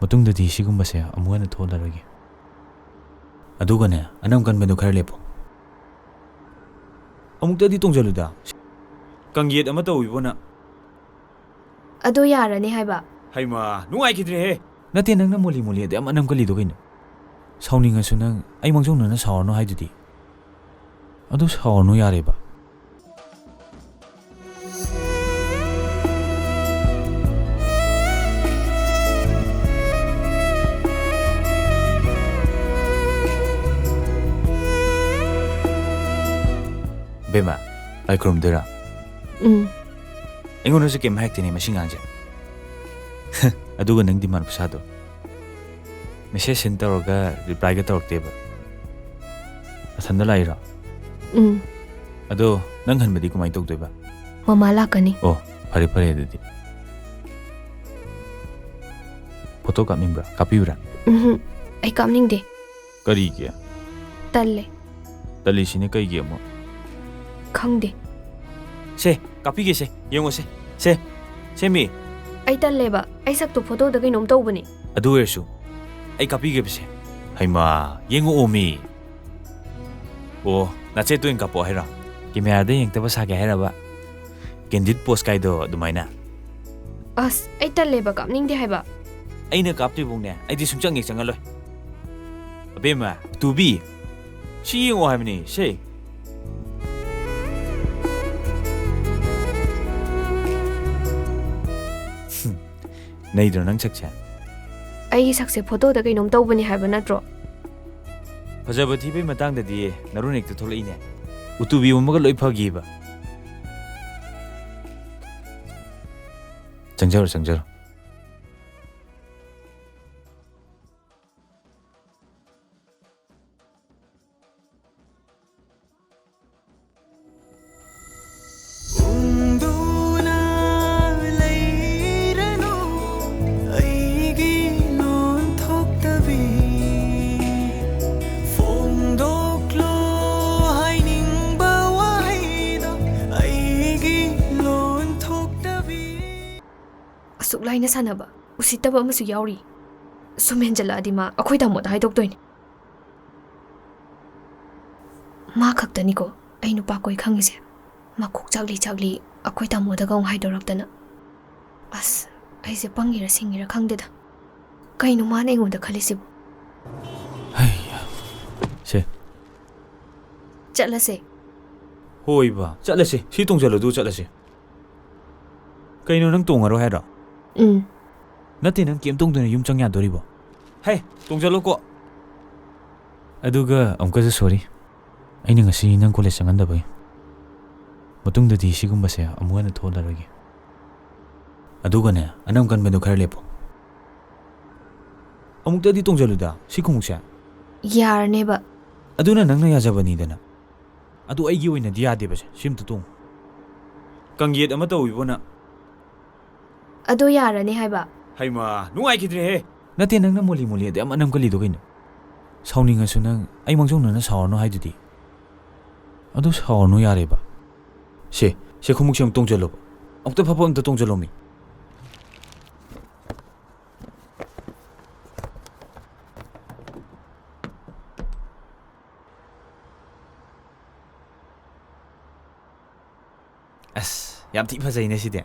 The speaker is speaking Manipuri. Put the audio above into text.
ꯃꯇꯨꯡꯗꯗꯤ ꯁꯤꯒꯨꯝꯕꯁꯦ ꯑꯃꯨꯛ ꯍꯟꯅ ꯊꯣꯛꯍꯜꯂꯔꯣꯏꯒꯦ ꯑꯗꯨꯒꯅꯦ ꯑꯅꯝ ꯀꯟꯕꯗꯣ ꯈꯔ ꯂꯦꯞꯄꯣ ꯑꯃꯨꯛꯇꯗꯤ ꯇꯣꯡꯖꯜꯂꯨꯗ ꯀꯪꯌꯦꯠ ꯑꯃ ꯇꯧꯋꯤꯕꯣꯅ ꯑꯗꯣ ꯌꯥꯔꯅꯤ ꯍꯥꯏꯕ ꯍꯩꯃꯥ ꯅꯨꯡꯉꯥꯏꯈꯤꯗ꯭ꯔꯦꯍꯦ ꯅꯠꯇꯦ ꯅꯪꯅ ꯃꯣꯂꯤ ꯃꯣꯂꯤ ꯑꯗꯨ ꯌꯥꯝ ꯑꯅꯝ ꯀꯜꯂꯤꯗꯣ ꯀꯩꯅꯣ ꯁꯥꯎꯅꯤꯡꯉꯁꯨ ꯅꯪ ꯑꯩ ꯃꯥꯡꯖꯧꯅꯅ ꯁꯥꯎꯔꯅꯨ ꯍꯥꯏꯗꯨꯗꯤ ꯑꯗꯨ ꯁꯥꯎꯔꯅꯨ ꯌꯥꯔꯦꯕ ꯕꯦꯃꯥ ꯂꯥꯏ ꯈꯨꯔꯨꯝꯗꯣꯏꯔꯥ ꯑꯩꯉꯣꯟꯗꯁꯨ ꯀꯩꯝ ꯍꯥꯏꯔꯛꯇꯦꯅꯦ ꯃꯁꯤ ꯉꯥꯡꯁꯦ ꯑꯗꯨꯒ ꯅꯪ ꯗꯤꯃꯥꯟ ꯈꯨꯁꯥꯗꯣ ꯃꯦꯁꯦꯖ ꯁꯦꯟ ꯇꯧꯔꯒ ꯔꯤꯄ꯭ꯂꯥꯏꯒ ꯇꯧꯔꯛꯇꯦꯕ ꯃꯊꯟꯗ ꯂꯥꯛꯏꯔꯣ ꯑꯗꯣ ꯅꯪ ꯍꯟꯕꯗꯤ ꯀꯃꯥꯏꯅ ꯇꯧꯗꯣꯏꯕ ꯃꯃꯥ ꯂꯥꯛꯀꯅꯤ ꯑꯣ ꯐꯔꯦ ꯐꯔꯦ ꯑꯗꯨꯗꯤ ꯐꯣꯇꯣ ꯀꯥꯞꯅꯤꯡꯕ꯭ꯔꯥ ꯀꯥꯞꯄꯤꯕ꯭ꯔꯥ ꯑꯩ ꯀꯥꯞꯅꯤꯡꯗꯦ ꯀꯔꯤꯒꯤ ꯇꯜꯂꯦ ꯇꯜꯂꯤꯁꯤꯅ ꯀꯩꯒꯤ ꯑꯃꯨꯛ ꯈꯪꯗꯦ ꯁꯦ ꯀꯥꯞꯄꯤꯒꯦꯁꯦ ꯌꯦꯡꯉꯣꯁꯦ ꯁꯦꯃꯤ ꯑꯩ ꯇꯜꯂꯦꯕ ꯑꯩ ꯁꯛꯇꯣ ꯐꯣꯇꯣꯗ ꯀꯩꯅꯣꯝ ꯇꯧꯕꯅꯦ ꯑꯗꯨ ꯑꯣꯏꯔꯁꯨ ꯑꯩ ꯀꯥꯞꯄꯤꯒꯦꯕꯁꯦ ꯍꯩꯃꯥ ꯌꯦꯡꯉꯛꯑꯣ ꯃꯤ ꯑꯣ ꯅꯆꯦꯠꯇ ꯑꯣꯏꯅ ꯀꯥꯞꯄꯣ ꯍꯥꯏꯔꯣ ꯀꯦꯃꯦꯔꯥꯗ ꯌꯦꯡꯇꯕ ꯁꯥꯒꯦ ꯍꯥꯏꯔꯕ ꯀꯦꯟꯗꯤꯠ ꯄꯣꯁ ꯀꯥꯏꯗꯣ ꯑꯗꯨꯃꯥꯏꯅ ꯑꯁ ꯑꯩ ꯇꯜꯂꯦꯕ ꯀꯥꯞꯅꯤꯡꯗꯦ ꯍꯥꯏꯕ ꯑꯩꯅ ꯀꯥꯞꯇ꯭ꯔꯤꯕꯧꯅꯦ ꯑꯩꯗꯤ ꯁꯨꯡꯆꯪ ꯍꯦꯛ ꯆꯪꯍꯜꯂꯣꯏ ꯑꯕꯦꯝꯃ ꯇꯨꯕꯤ ꯁꯤ ꯌꯦꯡꯉꯣ ꯍꯥꯏꯕꯅꯤ ꯁꯦ ꯅꯩꯗ꯭ꯔꯣ ꯅꯪ ꯁꯛꯁꯦ ꯑꯩꯒꯤ ꯁꯛꯁꯦ ꯐꯣꯇꯣꯗ ꯀꯩꯅꯣꯝ ꯇꯧꯕꯅꯦ ꯍꯥꯏꯕ ꯅꯠꯇ꯭ꯔꯣ ꯐꯖꯕ ꯊꯤꯕꯩ ꯃꯇꯥꯡꯗꯗꯤ ꯅꯔꯣꯟ ꯍꯦꯛꯇ ꯊꯣꯛꯂꯛꯏꯅꯦ ꯎꯇꯨꯕꯤ ꯑꯃꯒ ꯂꯣꯏ ꯐꯈꯤꯕ ꯆꯪꯖꯔꯣ ꯑꯁꯨꯛ ꯂꯥꯏꯅ ꯁꯥꯟꯅꯕ ꯎꯁꯤꯠꯇꯕ ꯑꯃꯁꯨ ꯌꯥꯎꯔꯤ ꯁꯨꯝ ꯍꯦꯟꯖꯜꯂꯛꯑꯗꯤ ꯃꯥ ꯑꯩꯈꯣꯏ ꯇꯥꯃꯣꯗ ꯍꯥꯏꯗꯣꯛꯇꯣꯏꯅꯤ ꯃꯥ ꯈꯛꯇꯅꯤꯀꯣ ꯑꯩ ꯅꯨꯄꯥ ꯀꯣꯏ ꯈꯪꯉꯤꯁꯦ ꯃꯀꯣꯛ ꯆꯥꯛꯂꯤ ꯑꯩꯈꯣꯏ ꯇꯥꯃꯣꯗꯒ ꯑꯃꯨꯛ ꯍꯥꯏꯗꯣꯔꯛꯇꯅ ꯑꯁ ꯑꯩꯁꯦ ꯄꯪꯉꯤꯔ ꯁꯤꯡꯉꯤꯔ ꯈꯪꯗꯦꯗ ꯀꯩꯅꯣ ꯃꯥꯅ ꯑꯩꯉꯣꯟꯗ ꯈꯜꯂꯤꯁꯤꯕꯨ ꯁꯦ ꯆꯠꯂꯁꯦ ꯍꯣꯏꯕ ꯆꯠꯂꯁꯦ ꯁꯤ ꯇꯣꯡꯖꯜꯂꯣ ꯑꯗꯨ ꯆꯠꯂꯁꯦ ꯀꯩꯅꯣ ꯅꯪ ꯇꯣꯡꯉꯔꯣꯏ ꯍꯥꯏꯔꯣ ꯅꯠꯇꯦ ꯅꯪ ꯀꯩꯝ ꯇꯣꯡꯗꯅ ꯌꯨꯝ ꯆꯪ ꯌꯥꯗꯣꯔꯤꯕꯣ ꯍꯦ ꯇꯣꯡꯖꯜꯂꯣꯀꯣ ꯑꯗꯨꯒ ꯑꯃꯨꯛꯀꯁꯨ ꯁꯣꯔꯤ ꯑꯩꯅ ꯉꯁꯤ ꯅꯪ ꯀꯣꯂꯦꯖ ꯆꯪꯍꯟꯗꯕꯒꯤ ꯃꯇꯨꯡꯗꯗꯤ ꯁꯤꯒꯨꯝꯕꯁꯦ ꯑꯃꯨꯛ ꯍꯟꯅ ꯊꯣꯛꯍꯜꯂꯔꯣꯏꯒꯦ ꯑꯗꯨꯒꯅꯦ ꯑꯅꯝ ꯀꯟꯕꯗꯣ ꯈꯔ ꯂꯦꯞꯄꯣ ꯑꯃꯨꯛꯇꯗꯤ ꯇꯣꯡꯖꯜꯂꯨꯗ ꯁꯤ ꯈꯣꯡꯎꯞꯁꯦ ꯌꯥꯔꯅꯦꯕ ꯑꯗꯨꯅ ꯅꯪꯅ ꯌꯥꯖꯕꯅꯤꯗꯅ ꯑꯗꯨ ꯑꯩꯒꯤ ꯑꯣꯏꯅꯗꯤ ꯌꯥꯗꯦꯕꯁꯦ ꯁꯤꯝꯇ ꯇꯣꯡꯉꯨ ꯀꯪꯌꯦꯠ ꯑꯃ ꯇꯧꯋꯤꯕꯣꯅ ꯑꯗꯣ ꯌꯥꯔꯅꯤ ꯍꯥꯏꯕ ꯍꯩꯃꯥ ꯅꯨꯡꯉꯥꯏꯈꯤꯗ꯭ꯔꯦꯍꯦ ꯅꯠꯇꯦ ꯅꯪꯅ ꯃꯣꯂꯤ ꯑꯗꯨ ꯌꯥꯝ ꯑꯅꯝ ꯀꯜꯂꯤꯗꯣ ꯀꯩꯅꯣ ꯁꯥꯎꯅꯤꯡꯉꯁꯨ ꯅꯪ ꯑꯩ ꯃꯥꯡꯖꯧꯅꯅ ꯁꯥꯎꯔꯅꯨ ꯍꯥꯏꯗꯨꯗꯤ ꯑꯗꯨ ꯁꯥꯎꯔꯅꯨ ꯌꯥꯔꯦꯕ ꯁꯦ ꯈꯣꯡꯎꯞꯁꯦ ꯑꯃꯨꯛ ꯇꯣꯡꯖꯜꯂꯣꯕ ꯑꯃꯨꯛꯇ ꯐꯕ ꯑꯝꯇ ꯇꯣꯡꯖꯜꯂꯣꯃꯤ ꯑꯁ ꯌꯥꯝ ꯊꯤ ꯐꯖꯩꯅꯦ ꯁꯤꯗꯤ